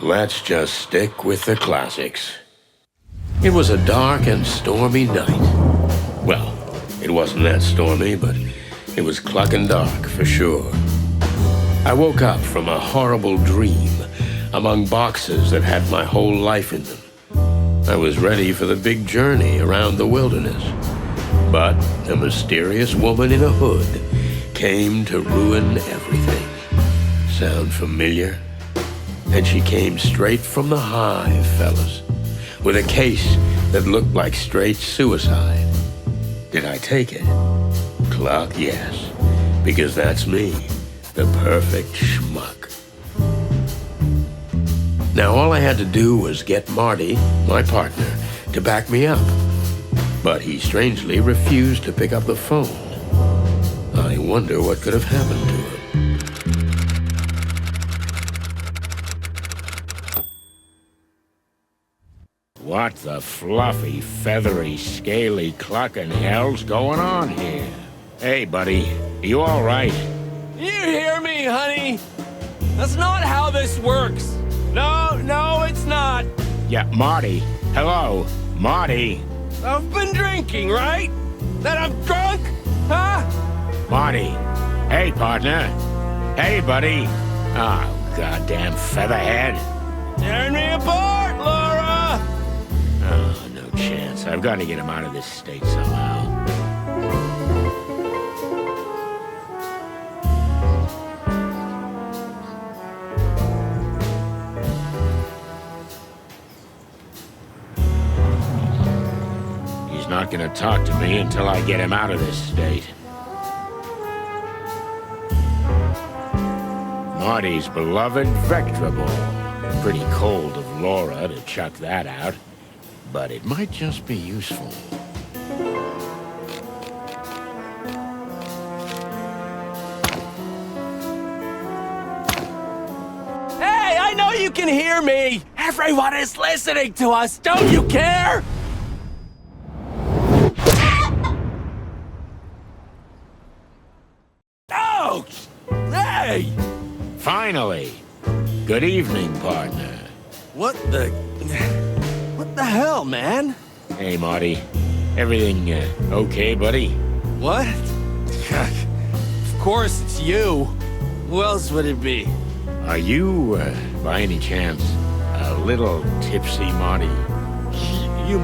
Let's just stick with the classics. It was a dark and stormy night. Well, it wasn't that stormy, but it was clucking dark for sure. I woke up from a horrible dream among boxes that had my whole life in them. I was ready for the big journey around the wilderness. But a mysterious woman in a hood came to ruin everything. Sound familiar? And she came straight from the Hive, fellas, with a case that looked like straight suicide. Did I take it? Cluck, yes, because that's me, the perfect schmuck. Now all I had to do was get Marty, my partner, to back me up. But he strangely refused to pick up the phone. I wonder what could have happened to him. What the fluffy, feathery, scaly clucking hell's going on here? Hey, buddy, you all right? You hear me, honey? That's not how this works. No, it's not. Yeah, Marty. Hello, Marty. I've been drinking, right? That I'm drunk? Huh? Marty. Hey, partner. Hey, buddy. Oh, goddamn featherhead. Tearing me apart, Laura! Oh, no chance. I've got to get him out of this state somehow. He's not gonna talk to me until I get him out of this state. Marty's beloved Vectrable. Pretty cold of Laura to chuck that out, but it might just be useful. Hey, I know you can hear me! Everyone is listening to us, don't you care? Ouch! Hey! Finally! Good evening, partner. What the hell, man? Hey, Marty. Everything okay, buddy? What? Of course it's you. Who else would it be? Are you, by any chance, a little tipsy, Marty? You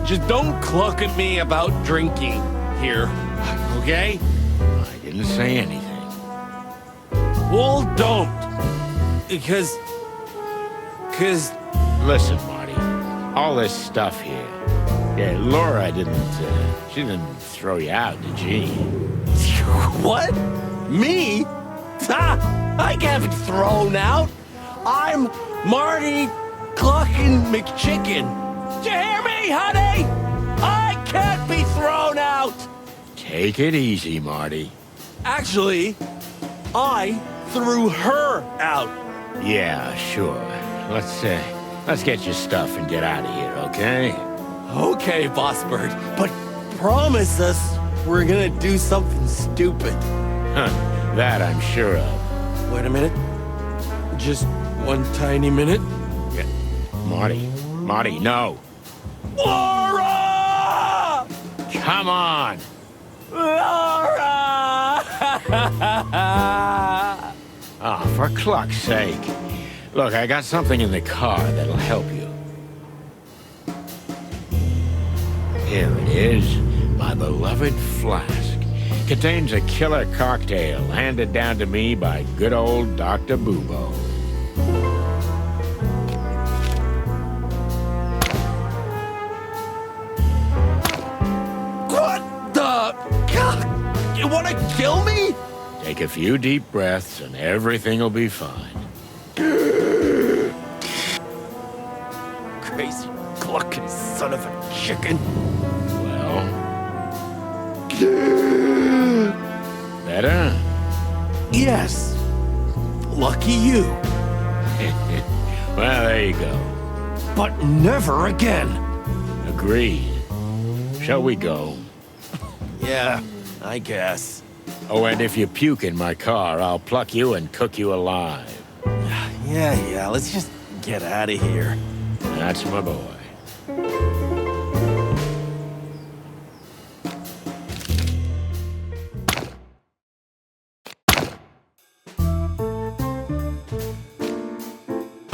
just don't cluck at me about drinking here, okay? I didn't say anything. Well, don't. Because... Listen, Marty. All this stuff here. Yeah, Laura she didn't throw you out, did she? What? Me? Ha! I can't be thrown out. I'm Marty Clucking McChicken. Did you hear me, honey? I can't be thrown out. Take it easy, Marty. Actually, I threw her out. Yeah, sure. Let's get your stuff and get out of here, okay? Okay, Boss Bird, but promise us we're gonna do something stupid. Huh, that I'm sure of. Wait a minute. Just one tiny minute. Yeah. Marty, no. Laura! Come on! Laura! Oh, for cluck's sake. Look, I got something in the car that'll help you. Here it is, my beloved flask. Contains a killer cocktail handed down to me by good old Dr. Bubo. What the... God, you want to kill me? Take a few deep breaths and everything will be fine. Crazy clucking son of a chicken. Well... Better? Yes. Lucky you. Well, there you go. But never again. Agreed. Shall we go? Yeah, I guess. Oh, and if you puke in my car, I'll pluck you and cook you alive. Yeah, let's just get out of here. That's my boy.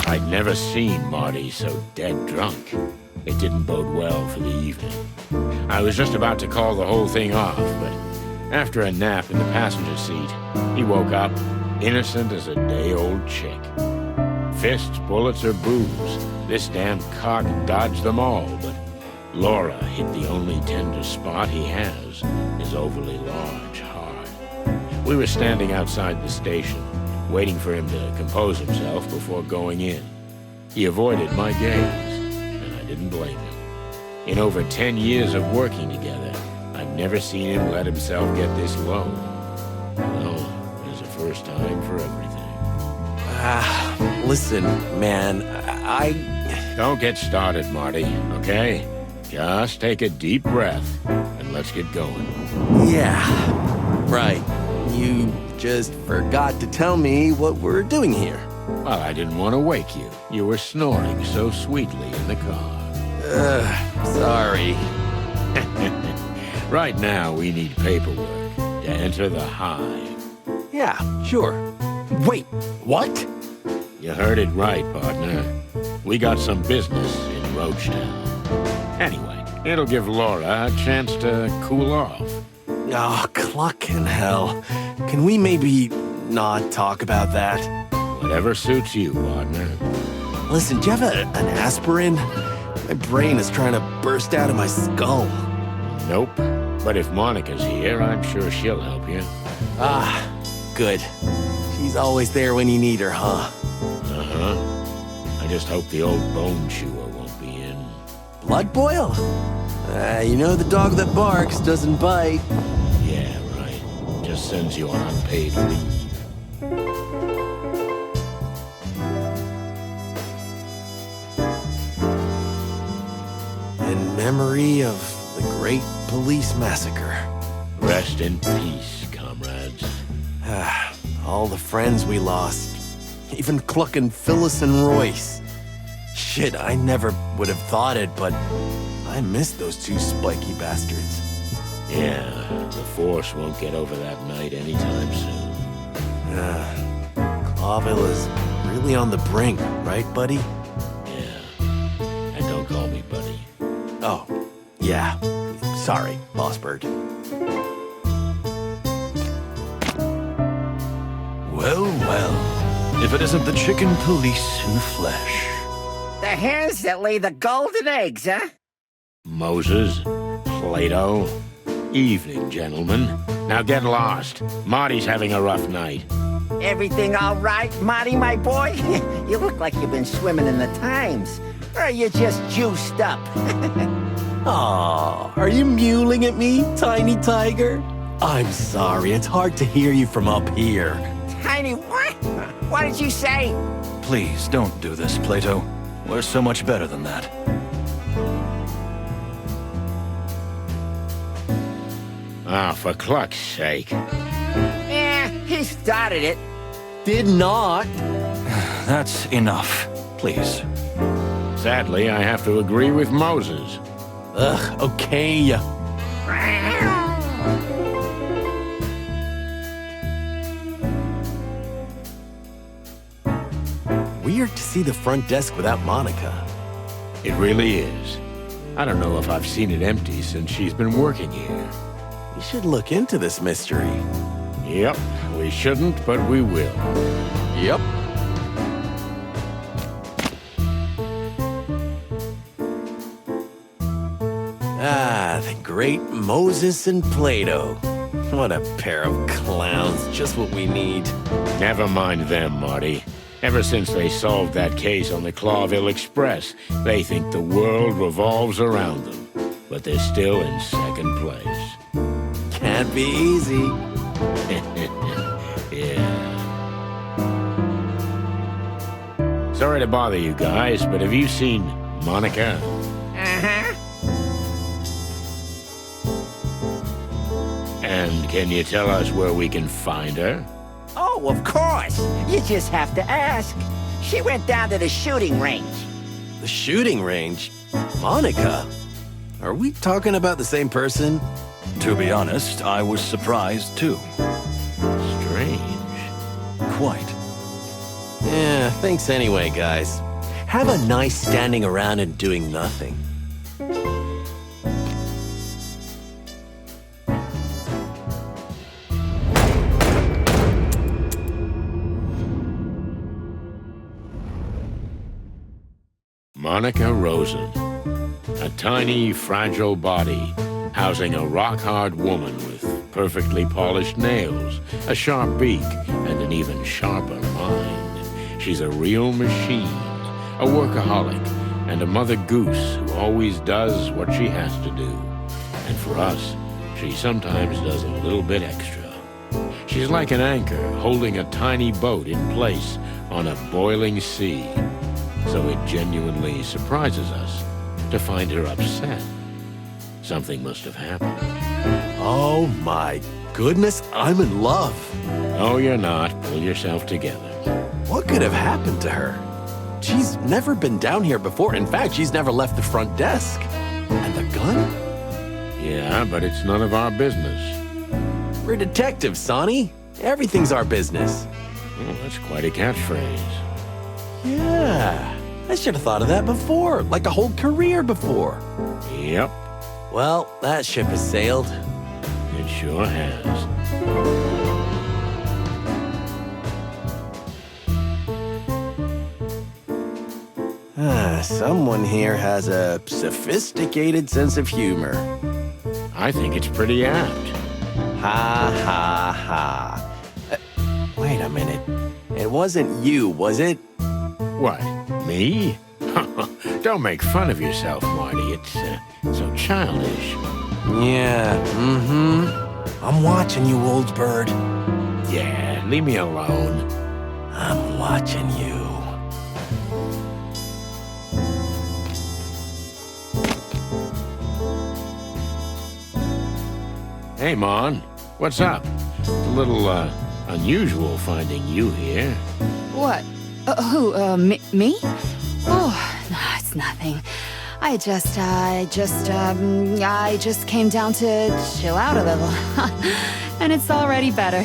I'd never seen Marty so dead drunk. It didn't bode well for the evening. I was just about to call the whole thing off, but after a nap in the passenger seat, he woke up, innocent as a day-old chick. Fists, bullets, or booze, this damn cock dodged them all, but Laura hit the only tender spot he has, his overly large heart. We were standing outside the station, waiting for him to compose himself before going in. He avoided my gaze, and I didn't blame him. In over 10 years of working together, I've never seen him let himself get this low. Well, there's a first time for everything. Listen, man, I... Don't get started, Marty, okay? Just take a deep breath, and let's get going. Yeah, right. You just forgot to tell me what we're doing here. Well, I didn't want to wake you. You were snoring so sweetly in the car. Sorry. Right now, we need paperwork to enter the Hive. Yeah, sure. Wait, what? You heard it right, partner. We got some business in Roachtown. Anyway, it'll give Laura a chance to cool off. Oh, clucking hell. Can we maybe not talk about that? Whatever suits you, partner. Listen, do you have an aspirin? My brain is trying to burst out of my skull. Nope. But if Monica's here, I'm sure she'll help you. Ah, good. She's always there when you need her, huh? Uh-huh. I just hope the old bone chewer won't be in. Blood boil? You know the dog that barks doesn't bite. Yeah, right. Just sends you on unpaid leave. In memory of the great police massacre. Rest in peace, comrades. All the friends we lost. Even clucking Phyllis and Royce. Shit, I never would have thought it, but I miss those two spiky bastards. Yeah, the Force won't get over that night anytime soon. Clawville is really on the brink, right, buddy? Yeah. And don't call me buddy. Oh, yeah. Sorry, Boss Bird. Well. If it isn't the chicken police in the flesh. The hens that lay the golden eggs, huh? Moses, Plato. Evening, gentlemen. Now get lost. Marty's having a rough night. Everything all right, Marty, my boy? You look like you've been swimming in the Times. Or are you just juiced up? Aw, are you mewling at me, tiny tiger? I'm sorry, it's hard to hear you from up here. Tiny what? What did you say? Please don't do this, Plato. We're so much better than that. Ah, for cluck's sake. He started it. Did not. That's enough. Please. Sadly, I have to agree with Moses. Ugh, okay. Weird to see the front desk without Monica. It really is. I don't know if I've seen it empty since she's been working here. We should look into this mystery. Yep, we shouldn't, but we will. Yep. Ah, the great Moses and Plato. What a pair of clowns, just what we need. Never mind them, Marty. Ever since they solved that case on the Clawville Express, they think the world revolves around them. But they're still in second place. Can't be easy. Yeah. Sorry to bother you guys, but have you seen Monica? Uh-huh. And can you tell us where we can find her? Oh, of course. You just have to ask. She went down to the shooting range. The shooting range? Monica? Are we talking about the same person? To be honest, I was surprised too. Strange. Quite. Yeah, thanks anyway, guys. Have a nice standing around and doing nothing. Monica Rosen. A tiny, fragile body housing a rock-hard woman with perfectly polished nails, a sharp beak, and an even sharper mind. She's a real machine, a workaholic, and a mother goose who always does what she has to do. And for us, she sometimes does a little bit extra. She's like an anchor holding a tiny boat in place on a boiling sea. So it genuinely surprises us to find her upset. Something must have happened. Oh my goodness, I'm in love. Oh, you're not. Pull yourself together. What could have happened to her? She's never been down here before. In fact, she's never left the front desk. And the gun? Yeah, but it's none of our business. We're detectives, Sonny. Everything's our business. Well, that's quite a catchphrase. Yeah, I should have thought of that before, like a whole career before. Yep, Well, that ship has sailed. it sure has. Someone here has a sophisticated sense of humor. I think it's pretty apt. Ha ha ha. Wait a minute. It wasn't you, was it? What, me? Don't make fun of yourself, Marty. It's so childish. Yeah, I'm watching you, old bird. Yeah, leave me alone. I'm watching you. Hey, Mon. What's up? It's a little, unusual finding you here. What? Me? Oh, no, it's nothing. I just came down to chill out a little. And it's already better.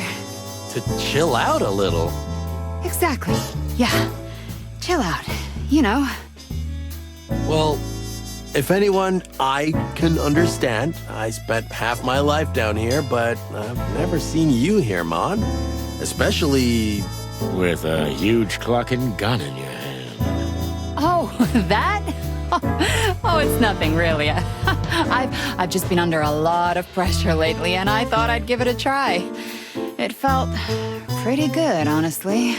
To chill out a little. Exactly. Yeah. Chill out. You know. Well, if anyone, I can understand. I spent half my life down here, but I've never seen you here, Mon. Especially... With a huge clucking gun in your hand. Oh, that? Oh, it's nothing really. I've just been under a lot of pressure lately, and I thought I'd give it a try. It felt pretty good, honestly.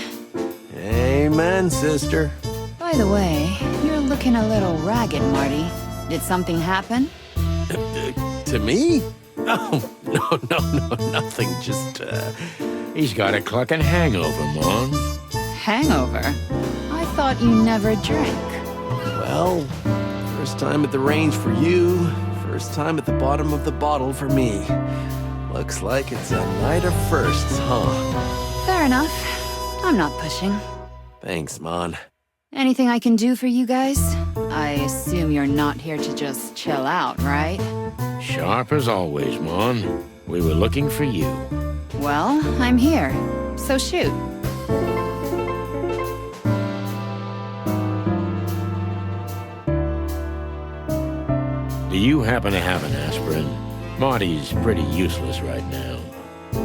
Amen, sister. By the way, you're looking a little ragged, Marty. Did something happen? To me? Oh, no, nothing. Just, He's got a clucking hangover, Mon. Hangover? I thought you never drank. Well, first time at the range for you, first time at the bottom of the bottle for me. Looks like it's a night of firsts, huh? Fair enough. I'm not pushing. Thanks, Mon. Anything I can do for you guys? I assume you're not here to just chill out, right? Sharp as always, Mon. We were looking for you. Well, I'm here. So shoot. Do you happen to have an aspirin? Marty's pretty useless right now.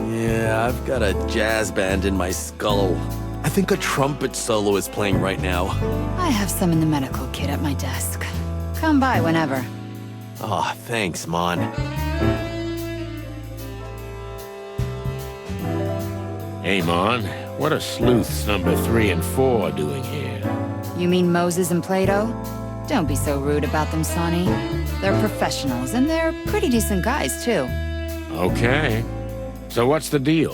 Yeah, I've got a jazz band in my skull. I think a trumpet solo is playing right now. I have some in the medical kit at my desk. Come by whenever. Oh, thanks, Mon. Hey, Mon, what are sleuths number 3 and 4 doing here? You mean Moses and Plato? Don't be so rude about them, Sonny. They're professionals, and they're pretty decent guys, too. Okay. So what's the deal?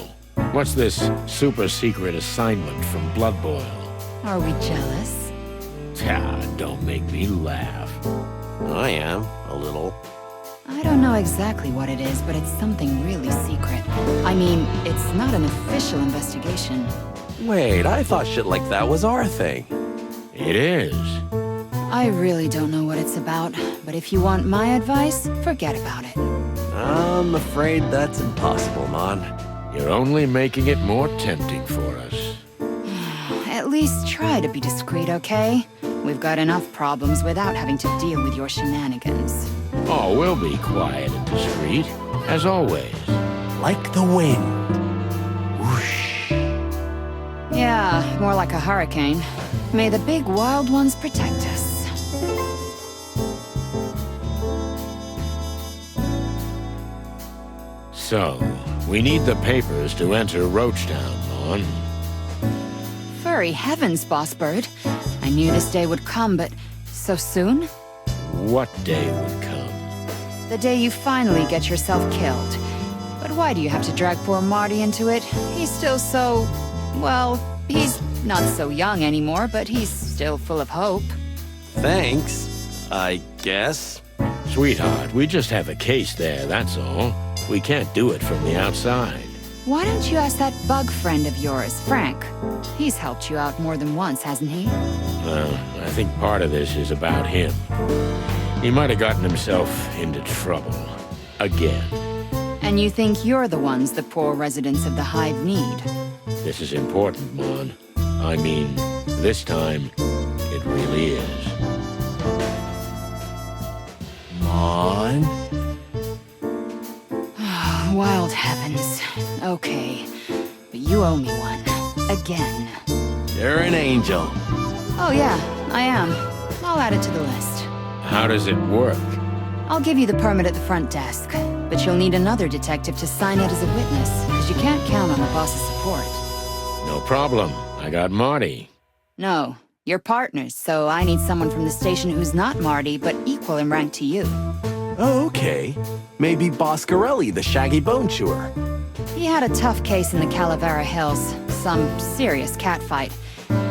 What's this super-secret assignment from Blood Boil? Are we jealous? Ah, don't make me laugh. I am, a little. I don't know exactly what it is, but it's something really secret. I mean, it's not an official investigation. Wait, I thought shit like that was our thing. It is. I really don't know what it's about, but if you want my advice, forget about it. I'm afraid that's impossible, Mon. You're only making it more tempting for us. At least try to be discreet, okay? We've got enough problems without having to deal with your shenanigans. Oh, we'll be quiet and discreet, as always. Like the wind. Whoosh. Yeah, more like a hurricane. May the big wild ones protect us. So, we need the papers to enter Roachtown, Mon. Furry heavens, Boss Bird. I knew this day would come, but so soon? What day would come? The day you finally get yourself killed. But why do you have to drag poor Marty into it? He's still so... well, he's not so young anymore, but he's still full of hope. Thanks, I guess. Sweetheart, we just have a case there, that's all. We can't do it from the outside. Why don't you ask that bug friend of yours, Frank? He's helped you out more than once, hasn't he? Well, I think part of this is about him. He might have gotten himself into trouble. Again. And you think you're the ones the poor residents of the Hive need? This is important, Mon. I mean, this time, it really is. Mon? Wild heavens. Okay. But you owe me one. Again. You're an angel. Oh yeah, I am. I'll add it to the list. How does it work? I'll give you the permit at the front desk, but you'll need another detective to sign it as a witness, because you can't count on the boss's support. No problem. I got Marty. No, you're partners, so I need someone from the station who's not Marty, but equal in rank to you. Oh, okay. Maybe Boscarelli, the shaggy bone chewer. He had a tough case in the Calavera Hills, some serious cat fight.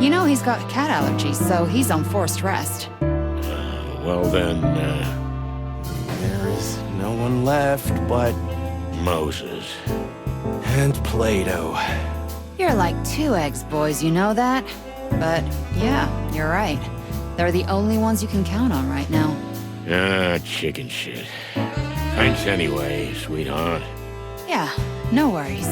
You know he's got cat allergies, so he's on forced rest. Well then, There is no one left but... Moses. and Plato. You're like two eggs, boys, you know that? But yeah, you're right. They're the only ones you can count on right now. Chicken shit. Thanks anyway, sweetheart. Yeah, no worries.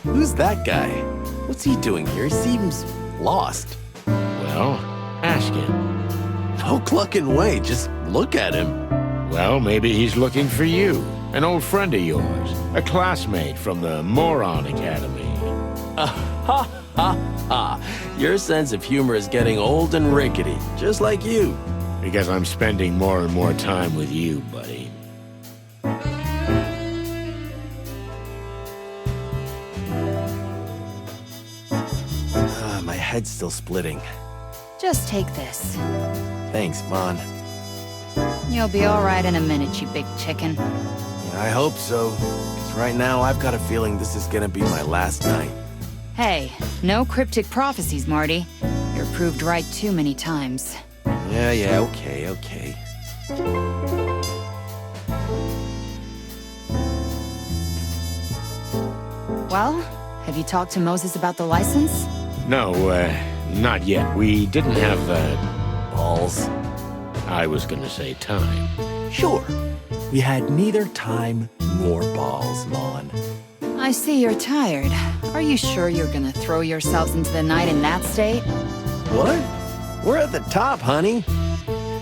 Who's that guy? What's he doing here? He seems lost. Well, ask him. No clucking way. Just look at him. Well, maybe he's looking for you. An old friend of yours. A classmate from the Moron Academy. Ha ha! Your sense of humor is getting old and rickety, just like you. Because I'm spending more and more time with you, buddy. My head's still splitting. Just take this. Thanks, Mon. You'll be all right in a minute, you big chicken. Yeah, I hope so. 'Cause right now, I've got a feeling this is gonna be my last night. Hey, no cryptic prophecies, Marty. You're proved right too many times. Yeah, okay. Well, have you talked to Moses about the license? No, not yet. We didn't have the... Balls. I was gonna say time. Sure. We had neither time nor balls, Mon. I see you're tired. Are you sure you're gonna throw yourselves into the night in that state? What? We're at the top, honey.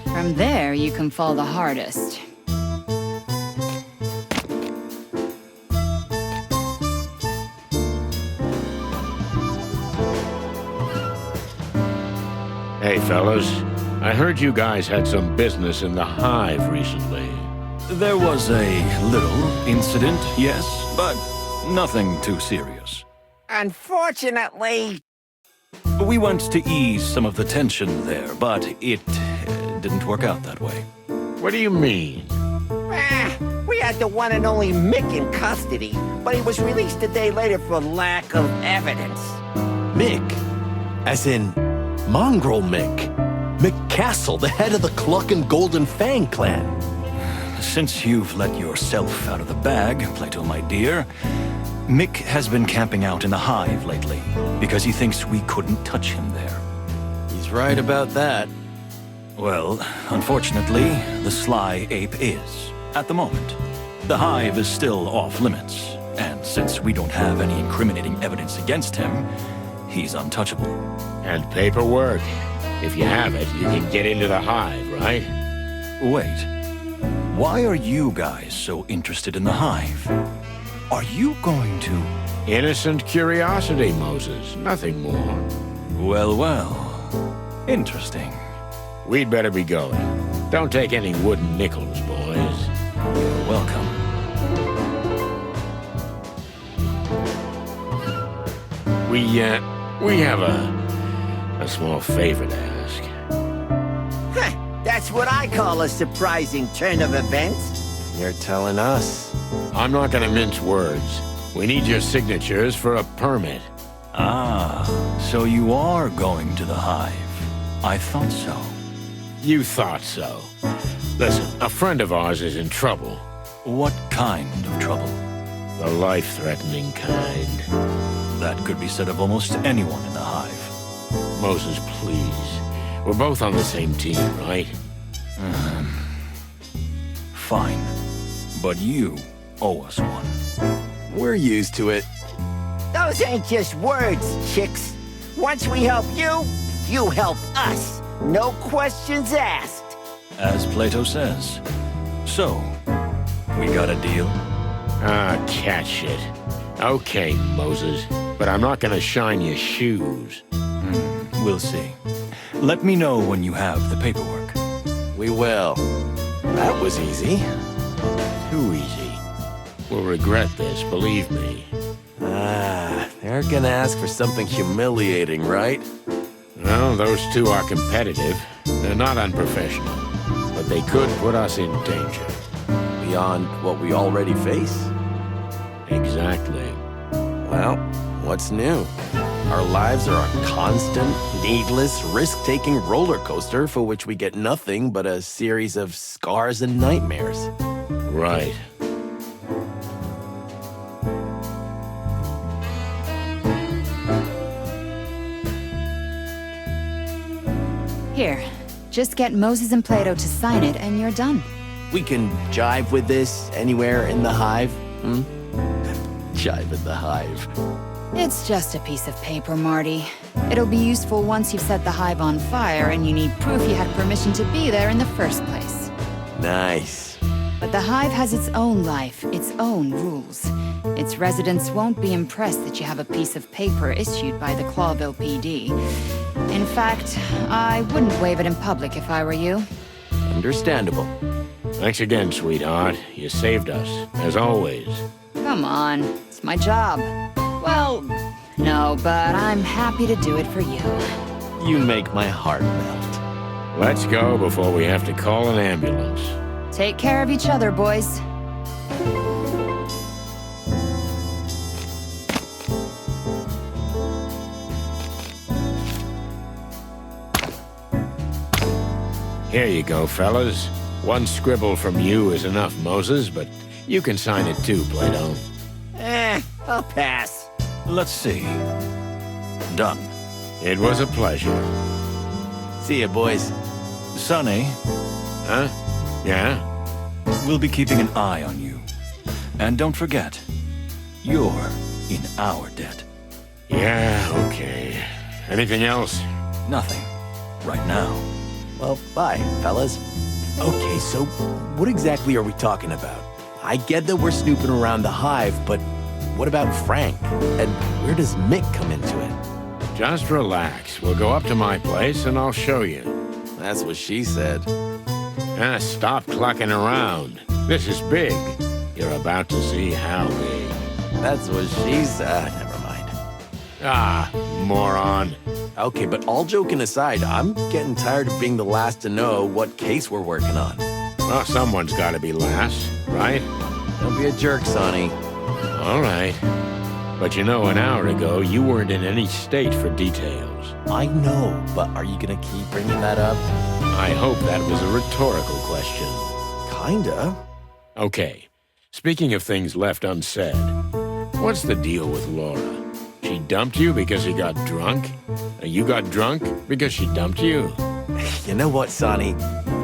From there, you can fall the hardest. Hey, fellas. I heard you guys had some business in the Hive recently. There was a little incident, yes, but nothing too serious. Unfortunately, We went to ease some of the tension there, but it didn't work out that way. What do you mean? we had the one and only Mick in custody, but he was released a day later for lack of evidence. Mick. As in, Mongrel Mick. Mick Castle, the head of the Cluck and Golden Fang clan. Since you've let yourself out of the bag, Plato, my dear, Mick has been camping out in the Hive lately because he thinks we couldn't touch him there. He's right about that. Well, unfortunately, the sly ape is, at the moment. The Hive is still off limits, and since we don't have any incriminating evidence against him, he's untouchable. And paperwork. If you have it, you can get into the Hive, right? Wait, why are you guys so interested in the Hive? Are you going to... Innocent curiosity, Moses. Nothing more. Well, well, interesting. We'd better be going. Don't take any wooden nickels, boys. You're welcome. We have a small favor to ask. That's what I call a surprising turn of events. You're telling us. I'm not gonna mince words. We need your signatures for a permit. Ah, so you are going to the Hive. I thought so. You thought so. Listen, a friend of ours is in trouble. What kind of trouble? The life-threatening kind. That could be said of almost anyone in the Hive. Moses, please. We're both on the same team, right? Fine. But you owe us one. We're used to it. Those ain't just words, chicks. Once we help you, you help us. No questions asked. As Plato says. So, we got a deal? Ah, cat shit. Okay, Moses, but I'm not gonna shine your shoes. We'll see. Let me know when you have the paperwork. We will. That was easy. Too easy. We'll regret this, believe me. They're gonna ask for something humiliating, right? Well, those two are competitive. They're not unprofessional, but they could put us in danger. Beyond what we already face? Exactly. Well, what's new? Our lives are a constant, needless, risk-taking roller coaster for which we get nothing but a series of scars and nightmares. Right. Here, just get Moses and Plato to sign it and you're done. We can jive with this anywhere in the Hive, Jive in the Hive. It's just a piece of paper, Marty. It'll be useful once you've set the Hive on fire and you need proof you had permission to be there in the first place. Nice. But the Hive has its own life, its own rules. Its residents won't be impressed that you have a piece of paper issued by the Clawville PD. In fact, I wouldn't wave it in public if I were you. Understandable. Thanks again, sweetheart. You saved us, as always. Come on, it's my job. Well, no, but I'm happy to do it for you. You make my heart melt. Let's go before we have to call an ambulance. Take care of each other, boys. Here you go, fellas. One scribble from you is enough, Moses, but you can sign it too, Plato. I'll pass. Let's see. Done. It was a pleasure. See ya, boys. Sonny, Huh? Yeah? we'll be keeping an eye on you. And don't forget, you're in our debt. Yeah, okay. Anything else? Nothing. Right now. Well, bye, fellas. Okay, so what exactly are we talking about? I get that we're snooping around the Hive, but what about Frank? And where does Mick come into it? Just relax. We'll go up to my place and I'll show you. That's what she said. Stop clucking around. This is big. You're about to see how big. That's what she said. Never mind. Ah, moron. Okay, but all joking aside, I'm getting tired of being the last to know what case we're working on. Well, someone's got to be last, right? Don't be a jerk, Sonny. All right. But you know, an hour ago, you weren't in any state for details. I know, but are you gonna keep bringing that up? I hope that was a rhetorical question. Kinda. Okay. Speaking of things left unsaid, what's the deal with Laura? She dumped you because you got drunk? And you got drunk because she dumped you? You know what, Sonny?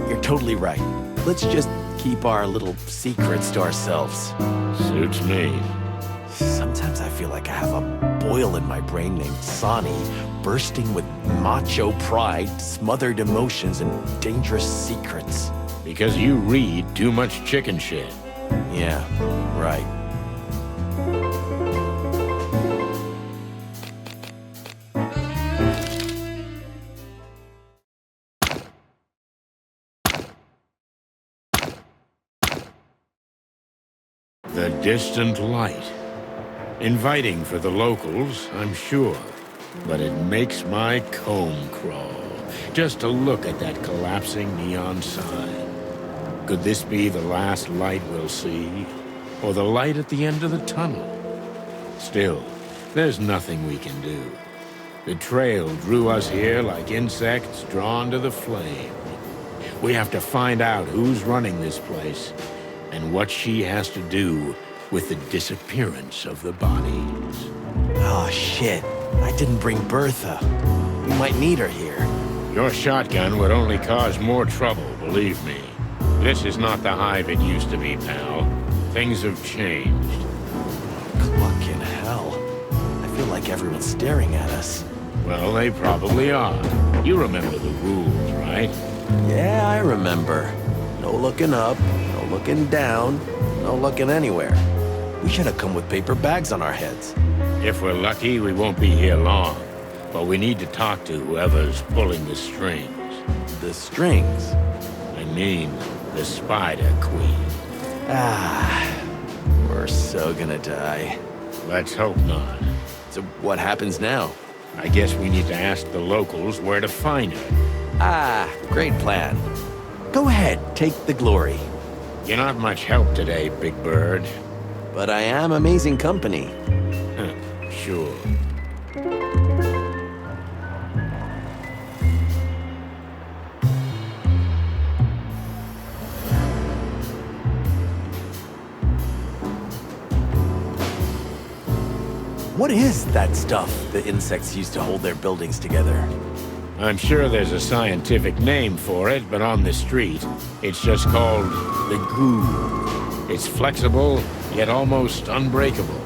You're totally right. Let's just keep our little secrets to ourselves. Suits me. Sometimes I feel like I have a boil in my brain named Sonny, bursting with macho pride, smothered emotions, and dangerous secrets. Because you read too much chicken shit. Yeah, right. The distant light. Inviting for the locals, I'm sure. But it makes my comb crawl just to look at that collapsing neon sign. Could this be the last light we'll see? Or the light at the end of the tunnel? Still, there's nothing we can do. The trail drew us here like insects drawn to the flame. We have to find out who's running this place and what she has to do with the disappearance of the bodies. Oh, shit. I didn't bring Bertha. We might need her here. Your shotgun would only cause more trouble, believe me. This is not the Hive it used to be, pal. Things have changed. Clucking hell. I feel like everyone's staring at us. Well, they probably are. You remember the rules, right? Yeah, I remember. No looking up, no looking down, no looking anywhere. We should have come with paper bags on our heads. If we're lucky, we won't be here long. But we need to talk to whoever's pulling the strings. The strings? I mean, the Spider Queen. Ah, we're so gonna die. Let's hope not. So what happens now? I guess we need to ask the locals where to find her. Ah, great plan. Go ahead, take the glory. You're not much help today, Big Bird. But I am amazing company. Sure. What is that stuff the insects use to hold their buildings together? I'm sure there's a scientific name for it, but on the street, it's just called the goo. It's flexible, yet almost unbreakable.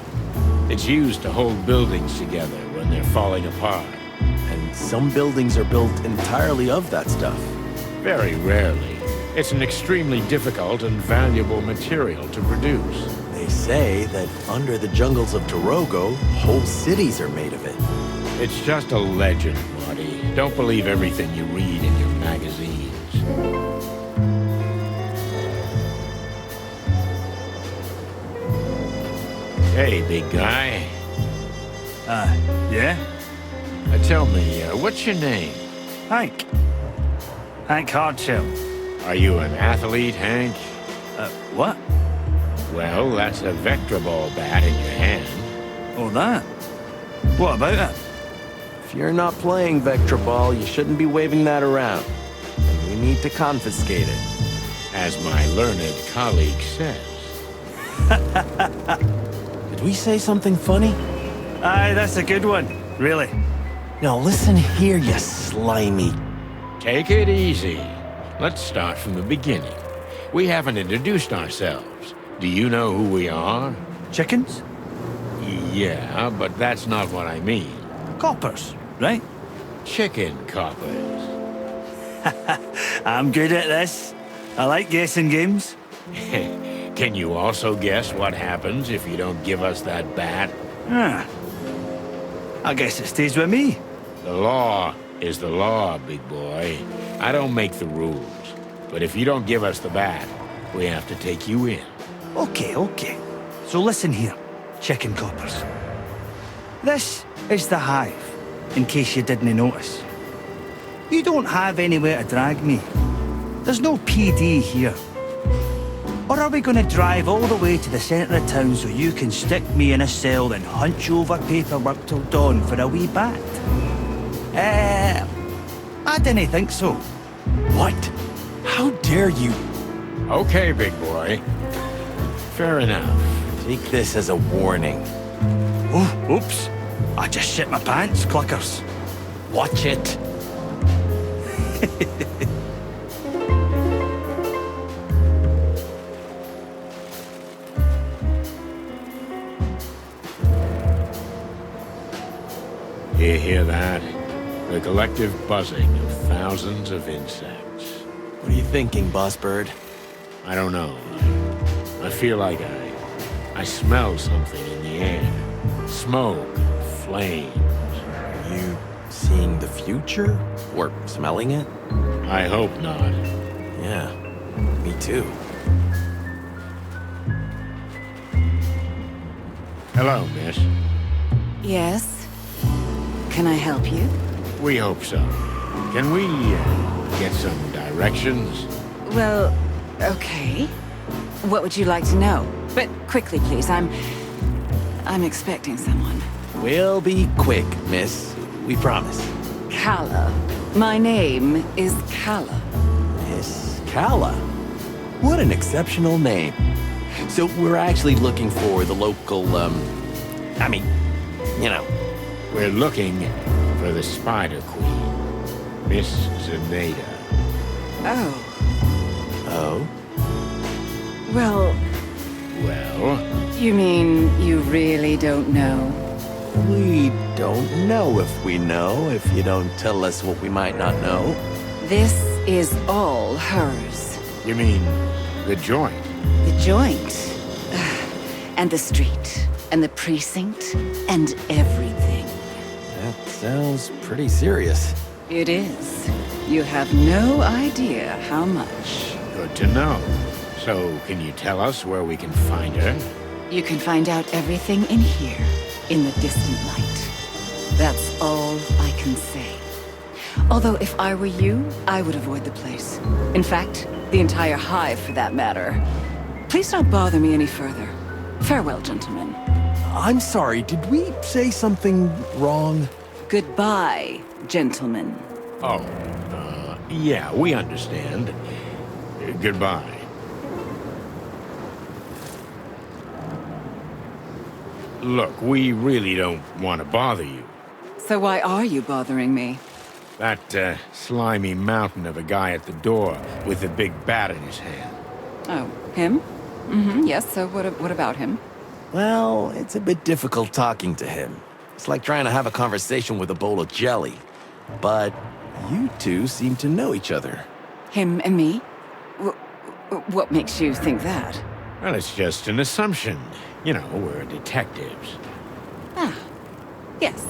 It's used to hold buildings together when they're falling apart. And some buildings are built entirely of that stuff. Very rarely. It's an extremely difficult and valuable material to produce. They say that under the jungles of Torogo, whole cities are made of it. It's just a legend, Marty. Don't believe everything you read in your magazines. Hey, big guy. Yeah? Tell me, what's your name? Hank. Hank Hardshell. Are you an athlete, Hank? What? Well, that's a Vector ball bat in your hand. Or that? What about that? If you're not playing Vector Ball, you shouldn't be waving that around. And we need to confiscate it. As my learned colleague says. Did we say something funny? Aye, that's a good one. Really. Now listen here, you slimy. Take it easy. Let's start from the beginning. We haven't introduced ourselves. Do you know who we are? Chickens? Yeah, but that's not what I mean. Coppers, right? Chicken coppers. I'm good at this. I like guessing games. Can you also guess what happens if you don't give us that bat? Ah. I guess it stays with me. The law is the law, big boy. I don't make the rules. But if you don't give us the bat, we have to take you in. Okay. So listen here, chicken coppers. This is the Hive, in case you didn't notice. You don't have anywhere to drag me. There's no PD here. Or are we going to drive all the way to the centre of town so you can stick me in a cell and hunch over paperwork till dawn for a wee bat? I didn't think so. What? How dare you? Okay, big boy. Fair enough. Take this as a warning. Oh, oops. I just shit my pants, cluckers. Watch it. You hear that? The collective buzzing of thousands of insects. What are you thinking, Boss Bird? I don't know. I feel like I smell something in the air. Smoke, flames. Are you seeing the future? Or smelling it? I hope not. Yeah, me too. Hello, miss. Yes? Can I help you? We hope so. Can we get some directions? Well, okay. What would you like to know? But quickly, please. I'm expecting someone. We'll be quick, miss. We promise. Calla. My name is Calla. Miss Calla. What an exceptional name. So we're actually looking for the local, I mean, you know. We're looking for the Spider Queen, Miss Zaneta. Oh. Oh? Well, Well, you mean you really don't know? We don't know if we know, if you don't tell us what we might not know. This is all hers. you mean the joint? The joint. And the street. And the precinct. And everything. That sounds pretty serious. It is. You have no idea how much. Good to know. So, can you tell us where we can find her? You can find out everything in here, in the distant light. That's all I can say. Although if I were you, I would avoid the place. In fact, the entire Hive for that matter. Please don't bother me any further. Farewell, gentlemen. I'm sorry, did we say something wrong? Goodbye, gentlemen. Oh, yeah, we understand. Goodbye. Look, we really don't want to bother you. So why are you bothering me? That slimy mountain of a guy at the door with the big bat in his hand. Oh, him? Mm-hmm, yes, so what about him? Well, it's a bit difficult talking to him. It's like trying to have a conversation with a bowl of jelly. But you two seem to know each other. Him and me? What makes you think that? Well, it's just an assumption. You know, we're detectives. Ah, yes.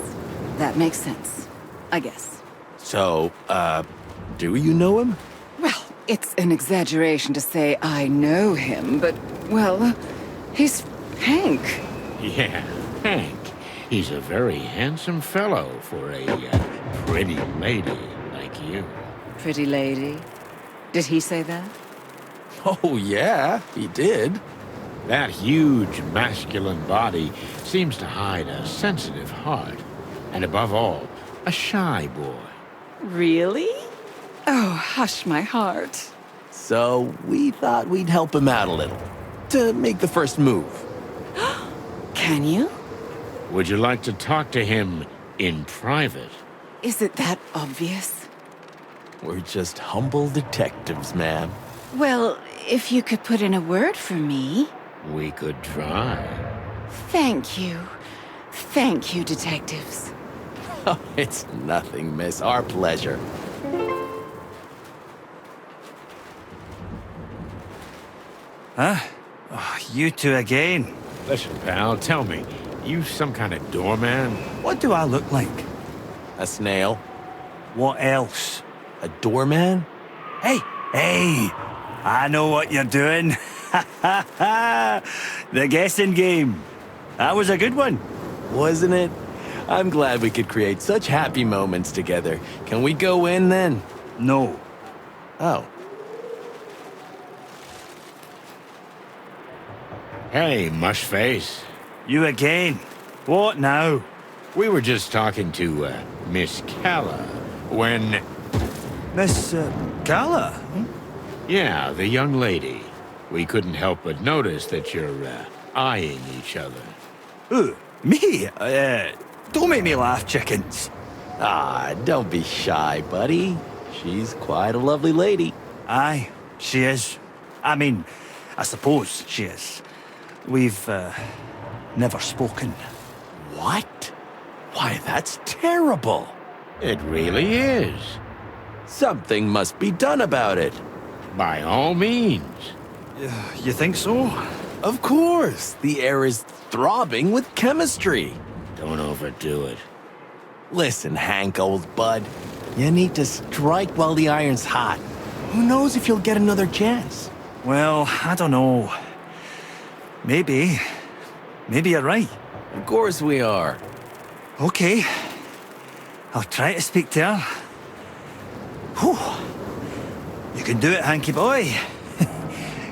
That makes sense. I guess. So, do you know him? Well, it's an exaggeration to say I know him, but, well, he's Hank. Yeah, Hank. He's a very handsome fellow for a pretty lady like you. Pretty lady. Did he say that? Oh, yeah, he did. That huge masculine body seems to hide a sensitive heart. And above all, a shy boy. Really? Oh, hush my heart. So we thought we'd help him out a little. To make the first move. Can you? Well, it's an exaggeration to say I know him, but, well, he's Hank. He Would you like to talk to him in private? Is it that obvious? We're just humble detectives, ma'am. Well, if you could put in a word for me. We could try. Thank you. Thank you, detectives. Oh, it's nothing, miss. Our pleasure. Huh? Oh, you two again. Listen, pal, tell me, you some kind of doorman? What do I look like? A snail? What else? A doorman? Hey, I know what you're doing. The guessing game. That was a good one. Wasn't it? I'm glad we could create such happy moments together. Can we go in then? No. Oh. Hey, mushface. You again. What now? We were just talking to, Miss Calla when... Miss, Calla? Yeah, the young lady. We couldn't help but notice that you're, eyeing each other. Who? Me? Don't make me laugh, chickens. Ah, don't be shy, buddy. She's quite a lovely lady. Aye, she is. I mean, I suppose she is. We've, never spoken. What? Why, that's terrible. It really is. Something must be done about it. By all means. You think so? Of course. The air is throbbing with chemistry. Don't overdo it. Listen, Hank, old bud. You need to strike while the iron's hot. Who knows if you'll get another chance? Well, I don't know. Maybe. Maybe you're right. Of course we are. Okay. I'll try to speak to her. Whew. You can do it, Hanky boy.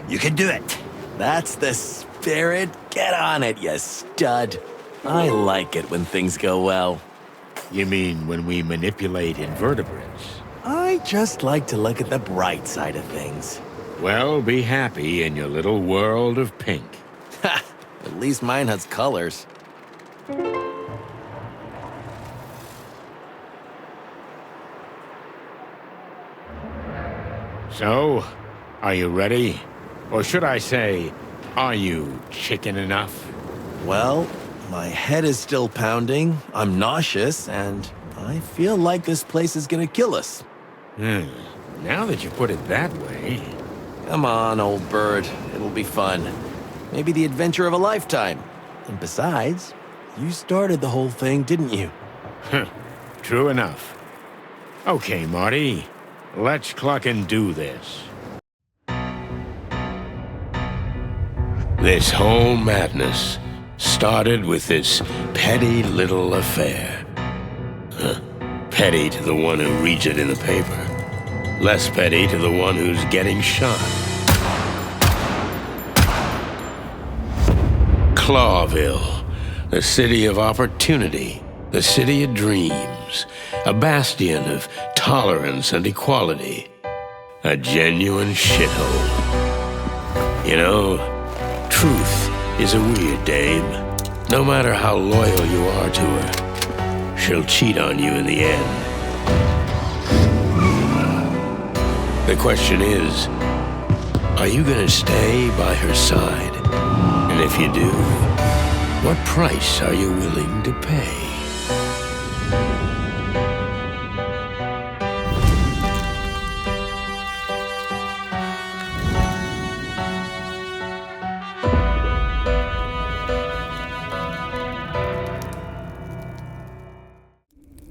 You can do it. That's the spirit. Get on it, you stud. I like it when things go well. You mean when we manipulate invertebrates? I just like to look at the bright side of things. Well, be happy in your little world of pink. Ha! At least mine has colors. So, are you ready? Or should I say, are you chicken enough? Well, my head is still pounding, I'm nauseous, and I feel like this place is gonna kill us. Now that you put it that way... Come on, old bird. It'll be fun. Maybe the adventure of a lifetime. And besides, you started the whole thing, didn't you? True enough. Okay, Marty. Let's cluck and do this. This whole madness started with this petty little affair. Petty to the one who reads it in the paper. Less petty to the one who's getting shot. Clawville, the city of opportunity, the city of dreams, a bastion of tolerance and equality, a genuine shithole. You know, truth is a weird dame. No matter how loyal you are to her, she'll cheat on you in the end. The question is, are you gonna stay by her side? And if you do, what price are you willing to pay?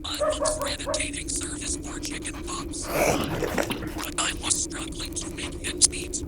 I look for entertaining service for chicken pups, but I was struggling to make ends meet.